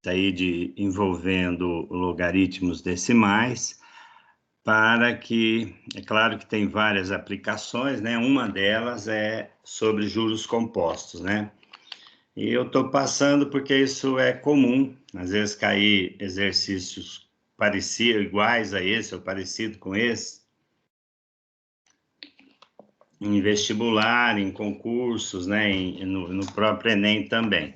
aí envolvendo logaritmos decimais, para que, é claro que tem várias aplicações, né? Uma delas é sobre juros compostos, né? E eu estou passando porque isso é comum, às vezes cair exercícios parecidos, iguais a esse, ou parecido com esse, em vestibular, em concursos, né? No próprio Enem também.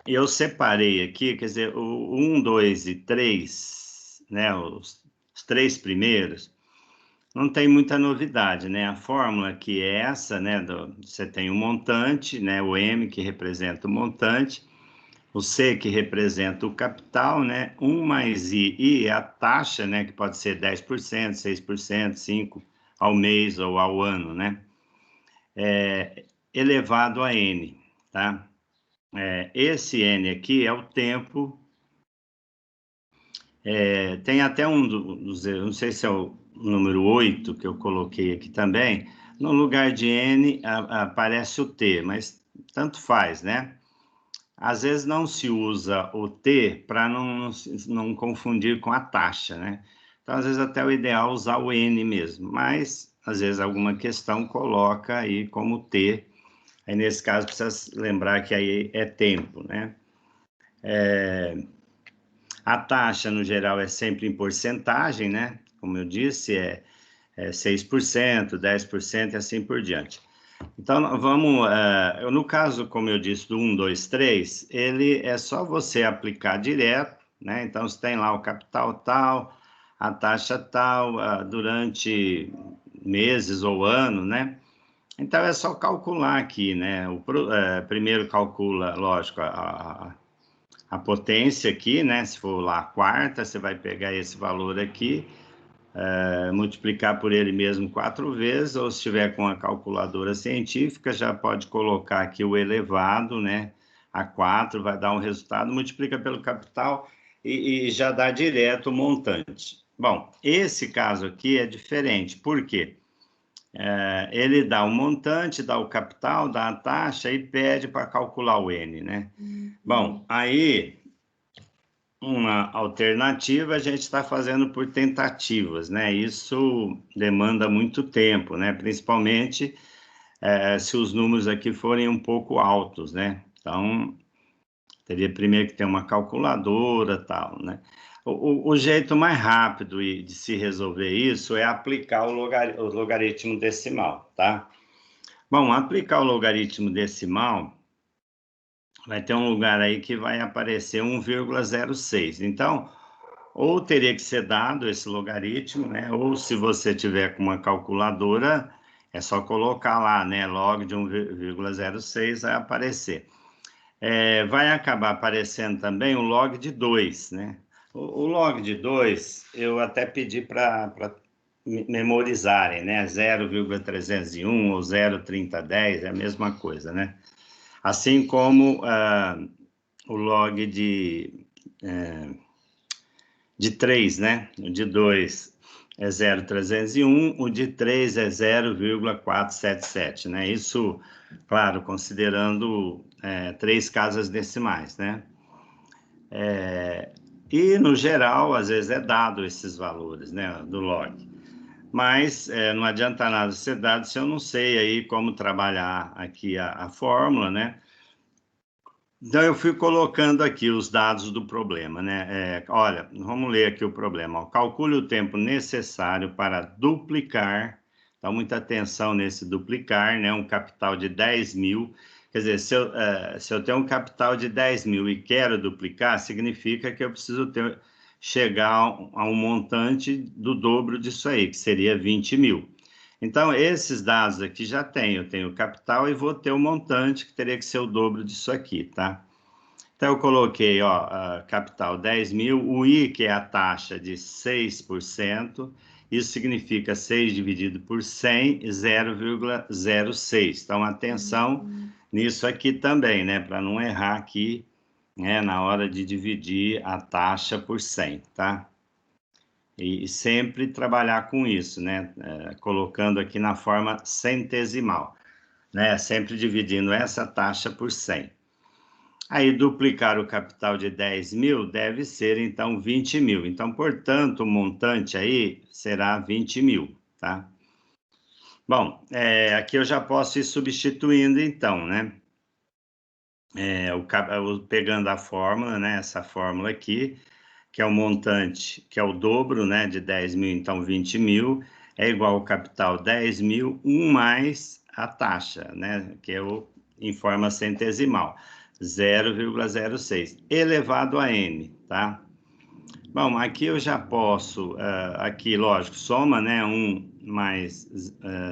Eu separei aqui, quer dizer, o 1, 2 e 3, né? Os três primeiros, não tem muita novidade, né? A fórmula que é essa, né? Você tem o montante, né? O M que representa o montante, o C que representa o capital, né? 1 mais I é a taxa, né? Que pode ser 10%, 6%, 5% ao mês ou ao ano, né? Elevado a N, tá? Esse N aqui é o tempo. Tem até um dos, não sei se é o número 8 que eu coloquei aqui também, no lugar de N aparece o T, mas tanto faz, né? Às vezes não se usa o T para não confundir com a taxa, né? Então, às vezes até o ideal é usar o N mesmo, mas às vezes alguma questão coloca aí como T, aí nesse caso precisa lembrar que aí é tempo, né? A taxa, no geral, é sempre em porcentagem, né? Como eu disse, é 6%, 10% e assim por diante. Então, vamos... no caso, como eu disse, do 1, 2, 3, ele é só você aplicar direto, né? Então, você tem lá o capital tal, a taxa tal, durante meses ou ano, né? Então, é só calcular aqui, né? Primeiro calcula, lógico, a potência aqui, né? Se for lá a quarta, você vai pegar esse valor aqui, multiplicar por ele mesmo 4 vezes, ou se estiver com a calculadora científica, já pode colocar aqui o elevado, né? A 4 vai dar um resultado, multiplica pelo capital e já dá direto o montante. Bom, esse caso aqui é diferente, por quê? Ele dá o montante, dá o capital, dá a taxa e pede para calcular o N, né? Bom, aí uma alternativa a gente está fazendo por tentativas, né? Isso demanda muito tempo, né? Principalmente se os números aqui forem um pouco altos, né? Então, teria primeiro que ter uma calculadora e tal, né? O jeito mais rápido de se resolver isso é aplicar o logaritmo decimal, tá? Bom, aplicar o logaritmo decimal, vai ter um lugar aí que vai aparecer 1,06. Então, ou teria que ser dado esse logaritmo, né? Ou se você tiver com uma calculadora, é só colocar lá, né? Log de 1,06 vai aparecer. Vai acabar aparecendo também o log de 2, né? O log de 2, eu até pedi para memorizarem, né? 0,301 ou 0,3010, é a mesma coisa, né? Assim como o log de 3, né? O de 2 é 0,301, o de 3 é 0,477, né? Isso, claro, considerando 3 casas decimais, né? E, no geral, às vezes é dado esses valores, né? Do log. Mas não adianta nada ser dado se eu não sei aí como trabalhar aqui a fórmula, né? Então, eu fui colocando aqui os dados do problema, né? Olha, vamos ler aqui o problema. Ó. Calcule o tempo necessário para duplicar, dá muita atenção nesse duplicar, né? Um capital de 10 mil. Quer dizer, se eu tenho um capital de 10 mil e quero duplicar, significa que eu preciso chegar a um montante do dobro disso aí, que seria 20 mil. Então, esses dados aqui já eu tenho o capital e vou ter o montante, que teria que ser o dobro disso aqui, tá? Então, eu coloquei, ó, capital 10 mil, o I, que é a taxa de 6%, isso significa 6 dividido por 100, 0,06. Então, atenção nisso aqui também, né, para não errar aqui, né, na hora de dividir a taxa por 100, tá? E sempre trabalhar com isso, né? Colocando aqui na forma centesimal, né? Sempre dividindo essa taxa por 100. Aí, duplicar o capital de 10 mil deve ser, então, 20 mil. Então, portanto, o montante aí será 20 mil, tá? Bom, aqui eu já posso ir substituindo, então, né? Pegando a fórmula, né? Essa fórmula aqui, que é o montante, que é o dobro, né? De 10 mil, então 20 mil, é igual ao capital 10 mil, 1 mais a taxa, né? Que é em forma centesimal, 0,06, elevado a n, tá? Bom, aqui eu já posso, aqui, lógico, soma, né? 1 mais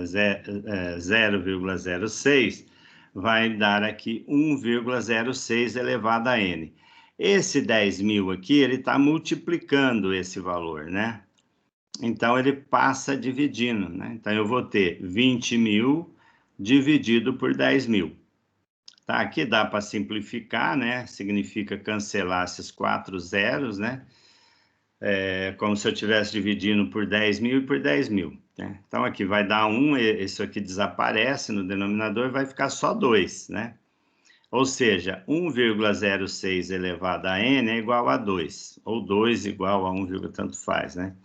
0,06 vai dar aqui 1,06 elevado a n. Esse 10 mil aqui, ele está multiplicando esse valor, né? Então, ele passa dividindo, né? Então, eu vou ter 20 mil dividido por 10 mil. Tá, aqui dá para simplificar, né? Significa cancelar esses 4 zeros, né? Como se eu estivesse dividindo por 10 mil e por 10 mil, né? Então, aqui vai dar 1, isso aqui desaparece no denominador e vai ficar só 2, né? Ou seja, 1,06 elevado a n é igual a 2, ou 2 igual a 1, tanto faz, né?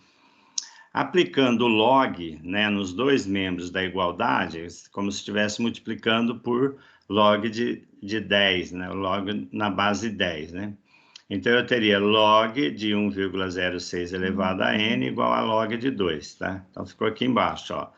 Aplicando o log, né, nos dois membros da igualdade, como se estivesse multiplicando por log de 10, né? Log na base 10, né? Então, eu teria log de 1,06 elevado a n igual a log de 2, tá? Então, ficou aqui embaixo, ó.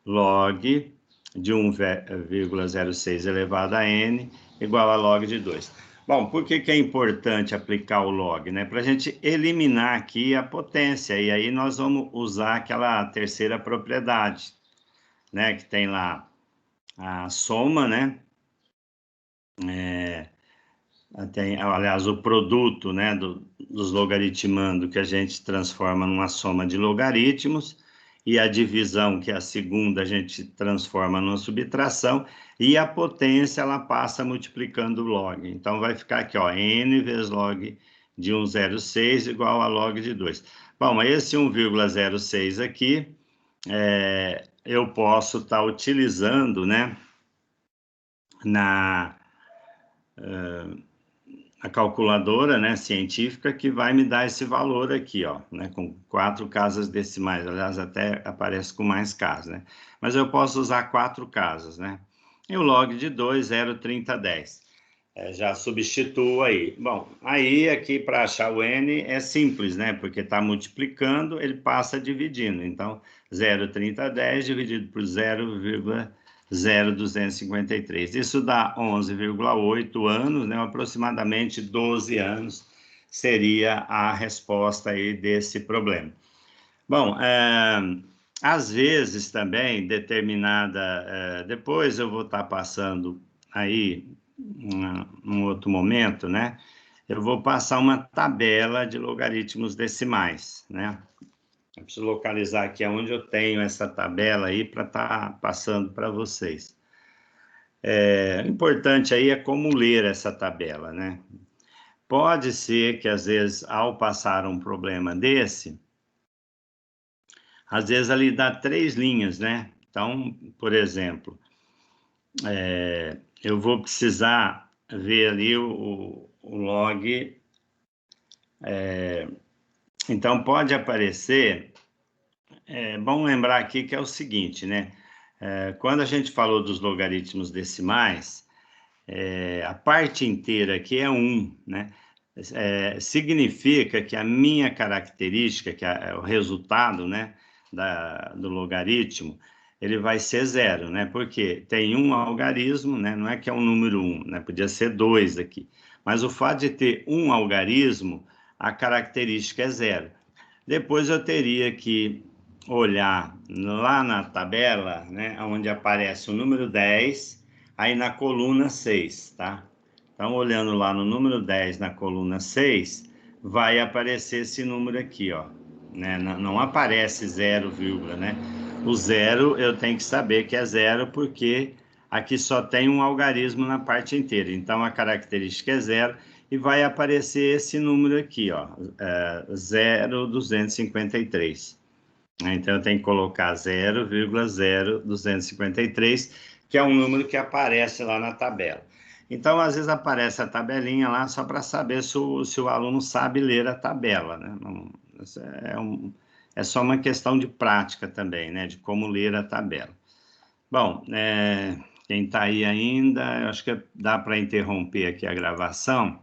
Log de 1,06 elevado a n igual a log de 2. Bom, por que é importante aplicar o log, né? Para a gente eliminar aqui a potência, e aí nós vamos usar aquela terceira propriedade, né? Que tem lá a soma, né? Aliás, o produto, né, dos logaritmando que a gente transforma numa soma de logaritmos, e a divisão, que é a segunda, a gente transforma numa subtração, e a potência ela passa multiplicando o log. Então, vai ficar aqui, ó, n vezes log de 1,06 igual a log de 2. Bom, esse 1,06 aqui, eu posso estar utilizando, né, a calculadora, né, científica, que vai me dar esse valor aqui, ó, né, com 4 casas decimais, aliás, até aparece com mais casas, né, mas eu posso usar 4 casas, né, e o log de 2, 0,3010, já substituo aí. Bom, aí aqui para achar o n é simples, né, porque está multiplicando, ele passa dividindo, então 0,3010 dividido por 0,0253. Isso dá 11,8 anos, né? Aproximadamente 12 anos seria a resposta aí desse problema. Bom, às vezes também, depois eu vou estar passando aí, num outro momento, né? Eu vou passar uma tabela de logaritmos decimais, né? Eu preciso localizar aqui onde eu tenho essa tabela aí para estar passando para vocês. O importante aí é como ler essa tabela, né? Pode ser que, às vezes, ao passar um problema desse, às vezes ali dá 3 linhas, né? Então, por exemplo, eu vou precisar ver ali o log. Então, pode aparecer. É bom lembrar aqui que é o seguinte, né? Quando a gente falou dos logaritmos decimais, a parte inteira aqui é 1, né? Significa que a minha característica, que é o resultado, né, do logaritmo, ele vai ser 0, né? Porque tem um algarismo, né? Não é que é um número 1, né? Podia ser 2 aqui. Mas o fato de ter um algarismo, a característica é 0. Depois eu teria que olhar lá na tabela, né, onde aparece o número 10, aí na coluna 6, tá? Então, olhando lá no número 10, na coluna 6, vai aparecer esse número aqui, ó, né? Não aparece 0, né? O 0 eu tenho que saber que é 0 porque aqui só tem um algarismo na parte inteira. Então, a característica é 0 e vai aparecer esse número aqui, ó, 0,253. Então, eu tenho que colocar 0,0253, que é um número que aparece lá na tabela. Então, às vezes aparece a tabelinha lá só para saber se o aluno sabe ler a tabela, né? Isso é só uma questão de prática também, né? De como ler a tabela. Bom, quem está aí ainda, eu acho que dá para interromper aqui a gravação.